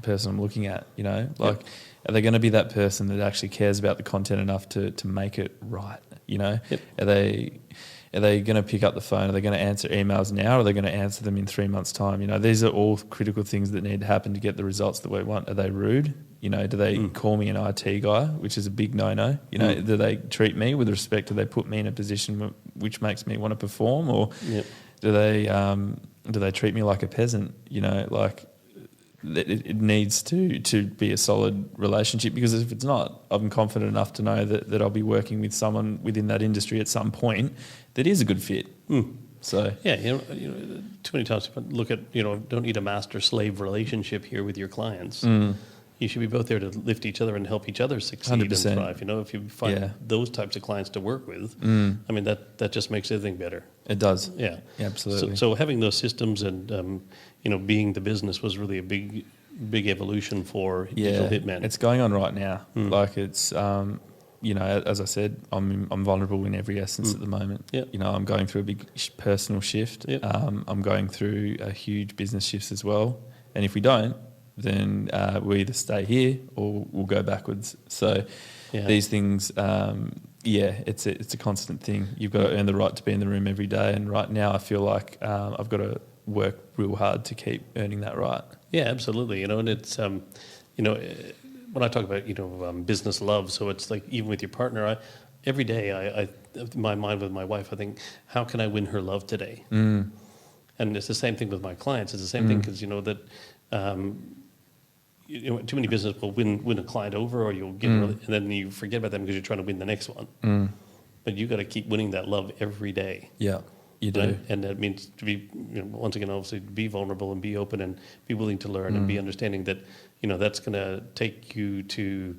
person I'm looking at. Are they going to be that person that actually cares about the content enough to make it right? Are they going to pick up the phone? Are they going to answer emails now? Or are they going to answer them in 3 months' time? These are all critical things that need to happen to get the results that we want. Are they rude? Do they call me an IT guy, which is a big no-no? Do they treat me with respect? Do they put me in a position which makes me want to perform? Or do they treat me like a peasant? It needs to be a solid relationship, because if it's not, I'm confident enough to know that I'll be working with someone within that industry at some point that is a good fit. So too many times people look at don't need a master-slave relationship here with your clients. You should be both there to lift each other and help each other succeed 100%. and thrive. If you find those types of clients to work with, I mean that just makes everything better. It does. Yeah, absolutely. So having those systems and being the business was really a big evolution for Digital Hitmen. It's going on right now. Like it's as I said, I'm vulnerable in every essence at the moment. I'm going through a big personal shift. I'm going through a huge business shift as well. And if we don't, then we either stay here or we'll go backwards. So these things, it's a constant thing. You've got to earn the right to be in the room every day. And right now I feel like I've got to work real hard to keep earning that right. Yeah, absolutely. And it's, when I talk about, business love, so it's like even with your partner, every day I in my mind with my wife, I think, how can I win her love today? And it's the same thing with my clients. It's the same thing because, too many businesses will win a client over, or you'll get and then you forget about them because you're trying to win the next one. But you got to keep winning that love every day. Yeah, you do. Right? And that means to be, once again, obviously, be vulnerable and be open and be willing to learn and be understanding that, that's going to take you to,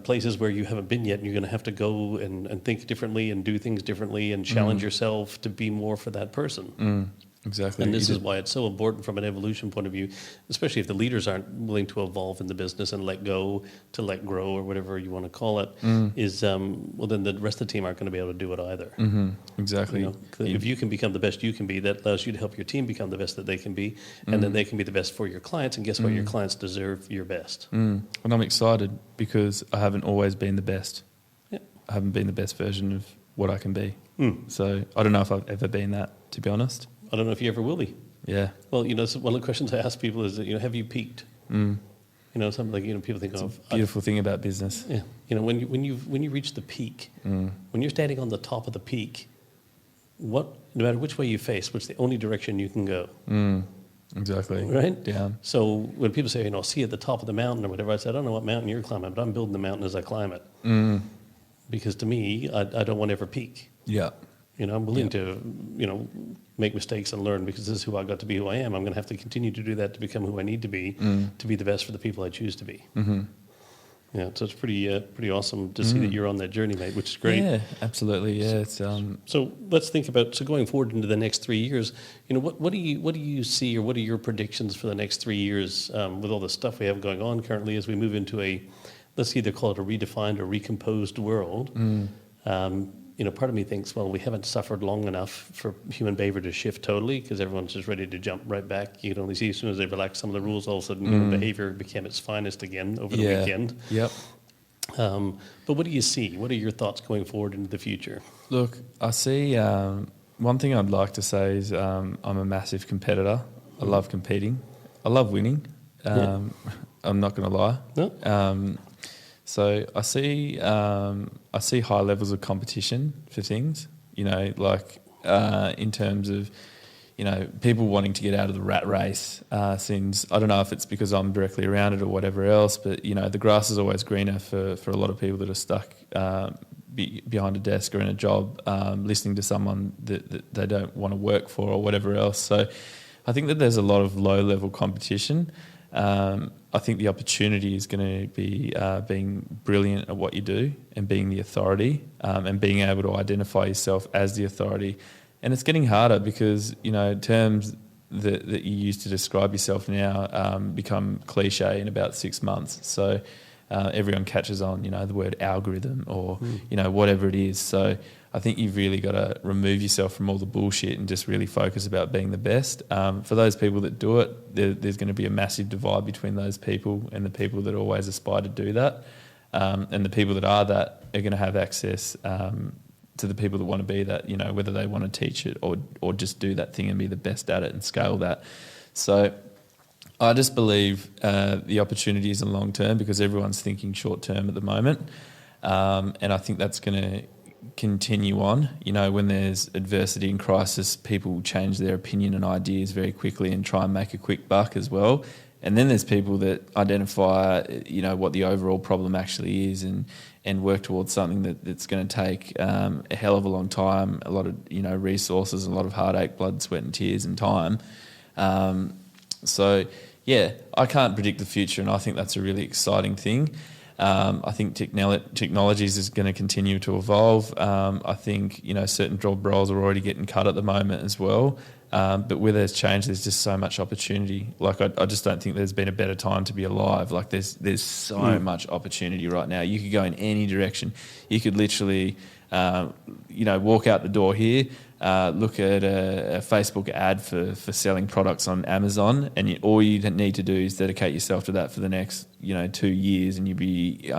places where you haven't been yet, and you're going to have to go and think differently and do things differently and challenge yourself to be more for that person. Exactly. And this is why it's so important from an evolution point of view, especially if the leaders aren't willing to evolve in the business and let go to let grow, or whatever you want to call it, is, then the rest of the team aren't going to be able to do it either. Exactly. If you can become the best you can be, that allows you to help your team become the best that they can be, and then they can be the best for your clients, and guess what? Your clients deserve your best. And I'm excited because I haven't always been the best. Yeah. I haven't been the best version of what I can be. So I don't know if I've ever been that, to be honest. I don't know if you ever will be. Yeah. Well, so one of the questions I ask people is, have you peaked? Something like, people think of beautiful thing about business. Yeah. When you reach the peak, when you're standing on the top of the peak, no matter which way you face, what's the only direction you can go? Exactly. Right? Down. So when people say, see you at the top of the mountain or whatever, I say, I don't know what mountain you're climbing, but I'm building the mountain as I climb it. Because to me, I don't want to ever peak. Yeah. I'm willing to, make mistakes and learn, because this is who I got to be, who I am. I'm going to have to continue to do that to become who I need to be the best for the people I choose to be. Yeah, so it's pretty awesome to see that you're on that journey, mate, which is great. Yeah, absolutely. Yeah, it's So let's think about going forward into the next 3 years. What do you see, or what are your predictions for the next 3 years with all the stuff we have going on currently as we move into let's either call it a redefined or recomposed world? Part of me thinks, well, we haven't suffered long enough for human behavior to shift totally, because everyone's just ready to jump right back. You can only see as soon as they relax some of the rules, all of a sudden human behavior became its finest again over the weekend. Yep. But what do you see? What are your thoughts going forward into the future? Look, I see. One thing I'd like to say is I'm a massive competitor. I love competing. I love winning. I'm not going to lie. No? So I see high levels of competition for things. Like in terms of people wanting to get out of the rat race. Since I don't know if it's because I'm directly around it or whatever else, but the grass is always greener for a lot of people that are stuck behind a desk or in a job, listening to someone that they don't want to work for or whatever else. So I think that there's a lot of low-level competition. I think the opportunity is going to be being brilliant at what you do and being the authority, and being able to identify yourself as the authority. And it's getting harder because, terms that you use to describe yourself now become cliche in about 6 months. So everyone catches on, the word algorithm or, whatever it is. So I think you've really got to remove yourself from all the bullshit and just really focus about being the best. For those people that do it, there's going to be a massive divide between those people and the people that always aspire to do that. And the people that are that are going to have access to the people that want to be that, whether they want to teach it or just do that thing and be the best at it and scale that. So I just believe the opportunity is in long term because everyone's thinking short term at the moment. And I think that's going to continue on. When there's adversity and crisis, people change their opinion and ideas very quickly and try and make a quick buck as well. And then there's people that identify, what the overall problem actually is and work towards something that's going to take a hell of a long time, a lot of, resources, a lot of heartache, blood, sweat and tears and time. So, yeah, I can't predict the future, and I think that's a really exciting thing. I think technologies is going to continue to evolve. I think, certain job roles are already getting cut at the moment as well. But where there's change, there's just so much opportunity. Like, I just don't think there's been a better time to be alive. Like, there's so much opportunity right now. You could go in any direction. You could literally, walk out the door here, look at a Facebook ad for selling products on Amazon, and all you need to do is dedicate yourself to that for the next 2 years, and you'd be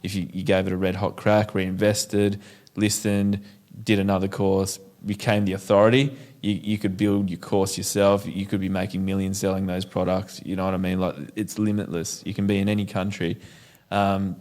if you gave it a red hot crack, reinvested, listened, did another course, became the authority. You could build your course yourself. You could be making millions selling those products. You know what I mean? Like, it's limitless. You can be in any country. I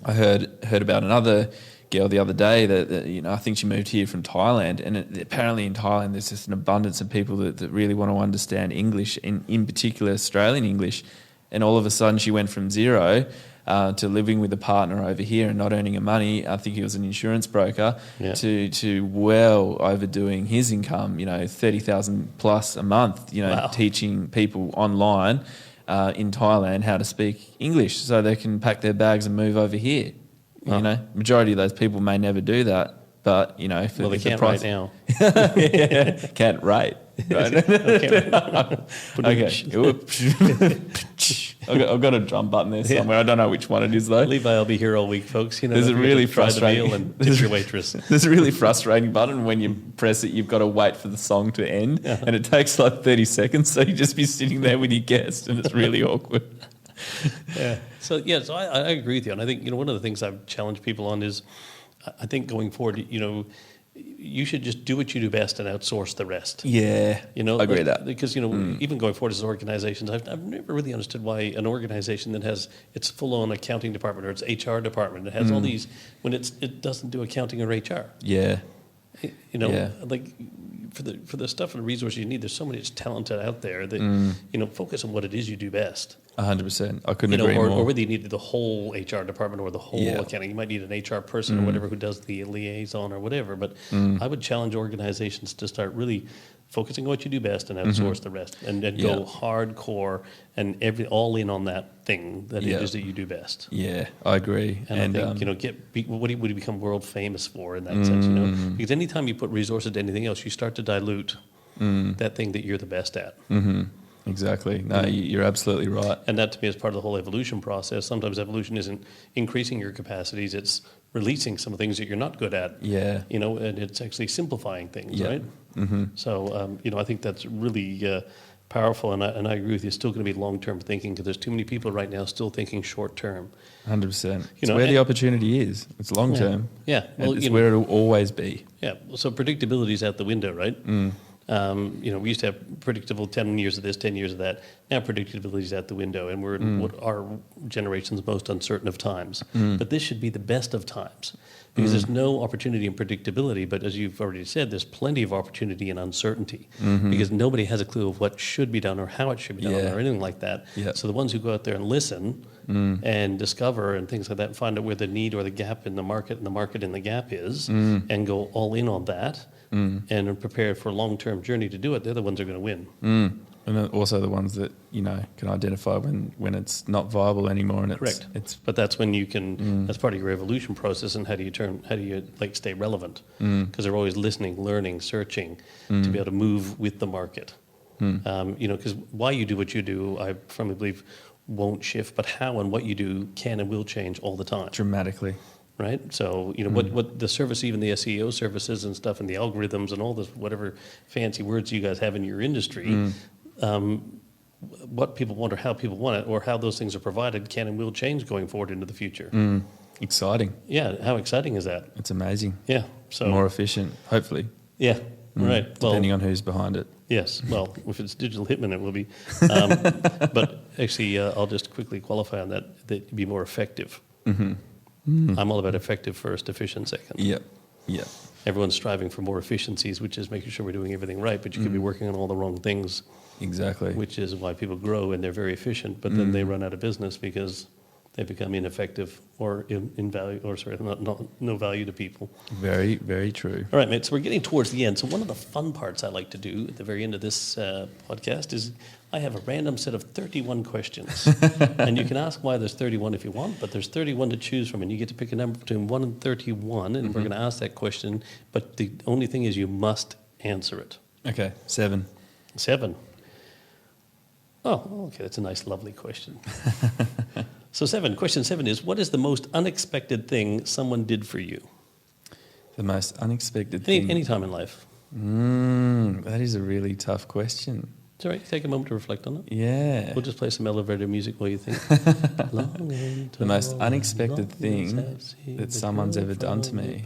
heard about another girl the other day that I think she moved here from Thailand, and apparently in Thailand there's just an abundance of people that really want to understand English, in particular Australian English, and all of a sudden she went from zero to living with a partner over here and not earning her money. I think he was an insurance broker, to well overdoing his income, 30,000 plus a month, Wow. teaching people online in Thailand how to speak English so they can pack their bags and move over here. Wow. Majority of those people may never do that, but if Well, they if can't the price, right now. can't rate. Right? Okay. I've got a drum button there somewhere. I don't know which one it is though. Levi will be here all week, folks. There's a really try the frustrating meal and tip your waitress. There's a really frustrating button when you press it. You've got to wait for the song to end, and it takes like 30 seconds. So you just be sitting there with your guest, and it's really awkward. Yeah. So I agree with you, and I think one of the things I've challenged people on is, I think going forward, you should just do what you do best and outsource the rest. Yeah, I agree with that. Because even going forward as organizations, I've never really understood why an organization that has its full-on accounting department or its HR department, it has all these, when it doesn't do accounting or HR. Yeah. Like for the stuff and the resources you need, there's so much talent out there that focus on what it is you do best. 100%. I couldn't agree more. Or whether you need the whole HR department or the whole accounting. You might need an HR person or whatever who does the liaison or whatever. But I would challenge organizations to start really focusing on what you do best and outsource the rest, and go hardcore and all in on that thing that it is that you do best. Yeah, I agree. And I think, what do you become world famous for in that sense? Because anytime you put resources to anything else, you start to dilute that thing that you're the best at. Mm-hmm. Exactly. No, you're absolutely right. And that to me is part of the whole evolution process. Sometimes evolution isn't increasing your capacities, it's releasing some things that you're not good at. Yeah. And it's actually simplifying things, right? Mm-hmm. So, I think that's really Powerful, and I agree with you. It's still going to be long-term thinking because there's too many people right now still thinking short-term. 100%. It's where the opportunity is. It's long-term. Yeah. Well, it's where it'll always be. Yeah. So predictability is out the window, right? We used to have predictable 10 years of this, 10 years of that. Now predictability is out the window, and we're in what our generation's most uncertain of times. But this should be the best of times because there's no opportunity in predictability. But as you've already said, there's plenty of opportunity in uncertainty because nobody has a clue of what should be done or how it should be done or anything like that. Yeah. So the ones who go out there and listen and discover and things like that, and find out where the need or the gap in the market and the market in the gap is, and go all in on that. And are prepared for a long-term journey to do it, they're the ones who are going to win. And then also the ones that, can identify when it's not viable anymore. And Correct. It's But that's when you can, that's part of your evolution process, and how do you stay relevant? Because they're always listening, learning, searching to be able to move with the market. Because why you do what you do, I firmly believe, won't shift, but how and what you do can and will change all the time. dramatically. Right? So, what the service, even the SEO services and stuff and the algorithms and all this, whatever fancy words you guys have in your industry, what people want or how people want it or how those things are provided can and will change going forward into the future. Exciting. Yeah. How exciting is that? It's amazing. Yeah. So More efficient, hopefully. Yeah. Right. Well, Depending on who's behind it. yes. Well, if it's Digital Hitman, it will be. But actually, I'll just quickly qualify on that you'd be more effective. I'm all about effective first, efficient second. Yep. Yep. Everyone's striving for more efficiencies, which is making sure we're doing everything right, but you could be working on all the wrong things, Exactly. which is why people grow and they're very efficient, but then they run out of business because they become ineffective or in value, or sorry, no value to people. Very, very true. All right, mate, so we're getting towards the end. So one of the fun parts I like to do at the very end of this podcast is I have a random set of 31 questions. And you can ask why there's 31 if you want, but there's 31 to choose from, and you get to pick a number between 1 and 31, and we're going to ask that question, but the only thing is you must answer it. Okay, 7. 7. Oh, okay, that's a nice, lovely question. So question 7 is, what is the most unexpected thing someone did for you? The most unexpected thing. Any time in life. That is a really tough question. It's all right, take a moment to reflect on it. Yeah. We'll just play some elevator music while you think. The most unexpected thing that someone's ever done to me.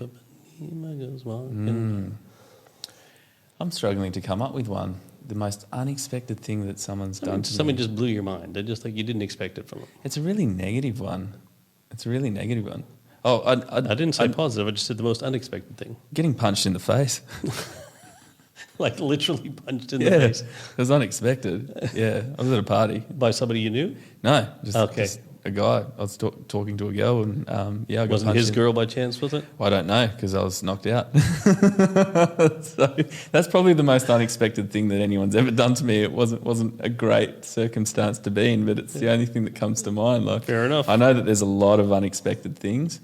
I'm struggling to come up with one. The most unexpected thing that someone's done to me. Someone just blew your mind. They're just like you didn't expect it from them. It's a really negative one. Oh, I didn't say positive. I just said the most unexpected thing. Getting punched in the face. Like literally punched in the face. It was unexpected. Yeah, I was at a party. By somebody you knew? No, just a guy. I was talking to a girl, and I got Wasn't punched his girl by chance, was it? Well, I don't know because I was knocked out. So that's probably the most unexpected thing that anyone's ever done to me. It wasn't a great circumstance to be in, but it's the only thing that comes to mind. Like, fair enough. I know that there's a lot of unexpected things,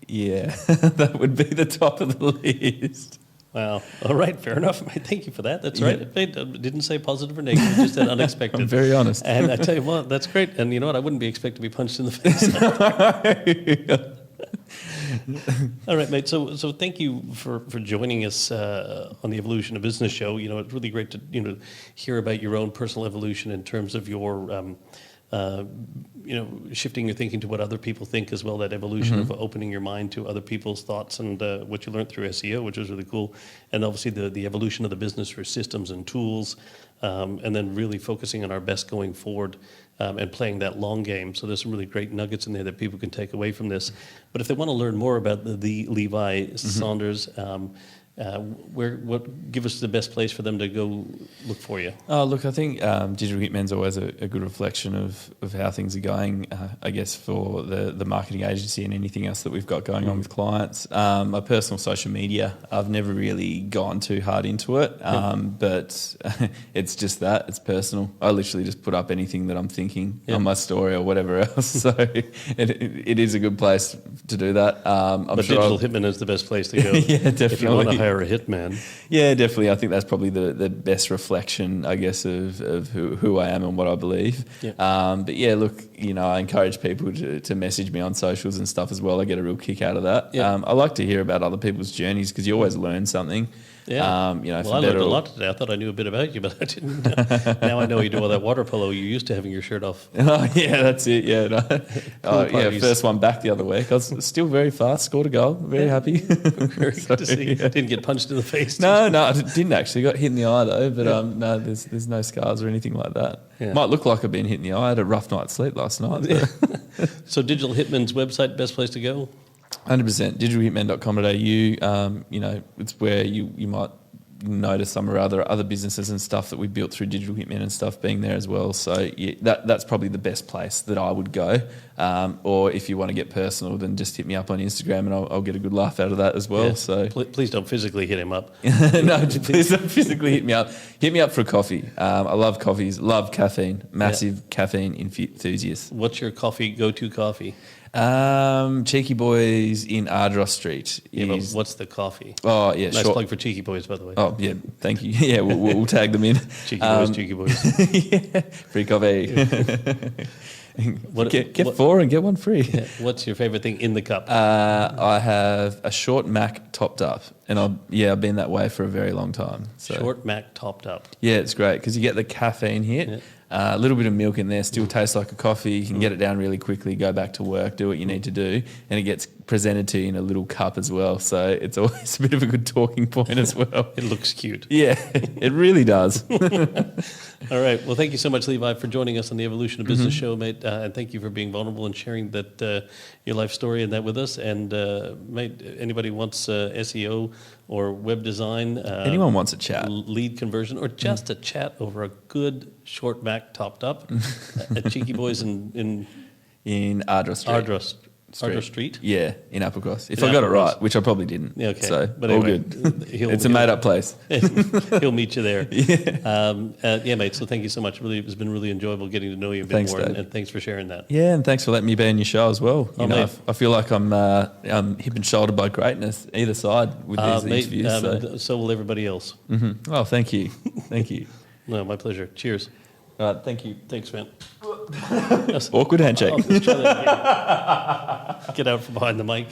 yeah, that would be the top of the list. Wow. All right. Fair enough, mate. Thank you for that. That's right. It didn't say positive or negative. It just said unexpected. I'm very honest. And I tell you what, that's great. And you know what? I wouldn't be expected to be punched in the face. All right, mate. So thank you for joining us on the Evolution of Business show. You know, it's really great to hear about your own personal evolution in terms of your shifting your thinking to what other people think as well, that evolution of opening your mind to other people's thoughts and what you learned through SEO, which was really cool. And obviously the evolution of the business through systems and tools, and then really focusing on our best going forward and playing that long game. So there's some really great nuggets in there that people can take away from this. But if they want to learn more about the Levi Saunders, give us the best place for them to go look for you? Oh, look, I think Digital Hitmen's always a good reflection of how things are going, I guess, for the marketing agency and anything else that we've got going on with clients. My personal social media, I've never really gone too hard into it, but it's just that, it's personal. I literally just put up anything that I'm thinking on my story or whatever else, so it is a good place to do that. But Digital Hitman is the best place to go. Yeah, definitely. If you want to hire a hitman. Yeah, definitely. I think that's probably the best reflection, I guess, of who I am and what I believe. Yeah. But yeah, look, I encourage people to message me on socials and stuff as well. I get a real kick out of that. Yeah. I like to hear about other people's journeys because you always learn something. Yeah. For Well, I learned better a or- lot today. I thought I knew a bit about you, but I didn't. Now I know you do all that water polo. You're used to having your shirt off. Oh, yeah, that's it. Yeah, no. parties. First one back the other week. I was still very fast, scored a goal, very happy. Very good to see. yeah. Didn't get punched in the face. No, I didn't actually. Got hit in the eye though, but no, there's no scars or anything like that. Yeah. Might look like I've been hit in the eye. I had a rough night's sleep last night. So Digital Hitman's website, best place to go? 100%. digitalhitmen.com.au. It's where you might notice some or other businesses and stuff that we built through Digital Hitmen and stuff being there as well. So yeah, that's probably the best place that I would go. Or if you want to get personal, then just hit me up on Instagram and I'll get a good laugh out of that as well. Yeah. So Please don't physically hit him up. no, please don't physically hit me up. Hit me up for a coffee. I love coffees, love caffeine, massive caffeine enthusiast. What's your go-to coffee? Cheeky Boys in Ardross Street. Yeah, but is- what's the coffee? Oh yeah, Nice sure. plug for Cheeky Boys, by the way. Oh yeah, thank you. Yeah, we'll tag them in. Cheeky Boys, Cheeky Boys. Yeah, free coffee. What- get what- 4 and get 1 free. Yeah. What's your favorite thing in the cup? I have a short Mac topped up, and I've been that way for a very long time. So Short Mac topped up. yeah, it's great because you get the caffeine hit. Yeah. A little bit of milk in there, still tastes like a coffee. You can get it down really quickly, go back to work, do what you need to do, and it gets presented to you in a little cup as well. So it's always a bit of a good talking point as well. It looks cute. Yeah, it really does. All right. Well, thank you so much, Levi, for joining us on the Evolution of Business show, mate. And thank you for being vulnerable and sharing that your life story and that with us. And mate, anybody wants SEO or web design, Anyone wants a chat. lead conversion, or just a chat over a good short Mac topped up at Cheeky Boys in In Ardross Street. Ardross Street. Yeah, in Applecross. If In I got it Applecross. right, which I probably didn't. Yeah, okay. So, But all anyway, good. he'll- It's a he'll- made-up place. He'll meet you there. Yeah. Yeah, mate. So thank you so much. Really, it's been really enjoyable getting to know you a bit Thanks, more, Dave. and thanks for sharing that. Yeah, and thanks for letting me be on your show as well. Oh, mate. I feel like I'm hip and shouldered by greatness either side with these Mate, interviews. so will everybody else. Oh, thank you. Thank you. No, my pleasure. Cheers. All right, thank you. Thanks, man. Awkward handshake. Let's try that again. Get out from behind the mic.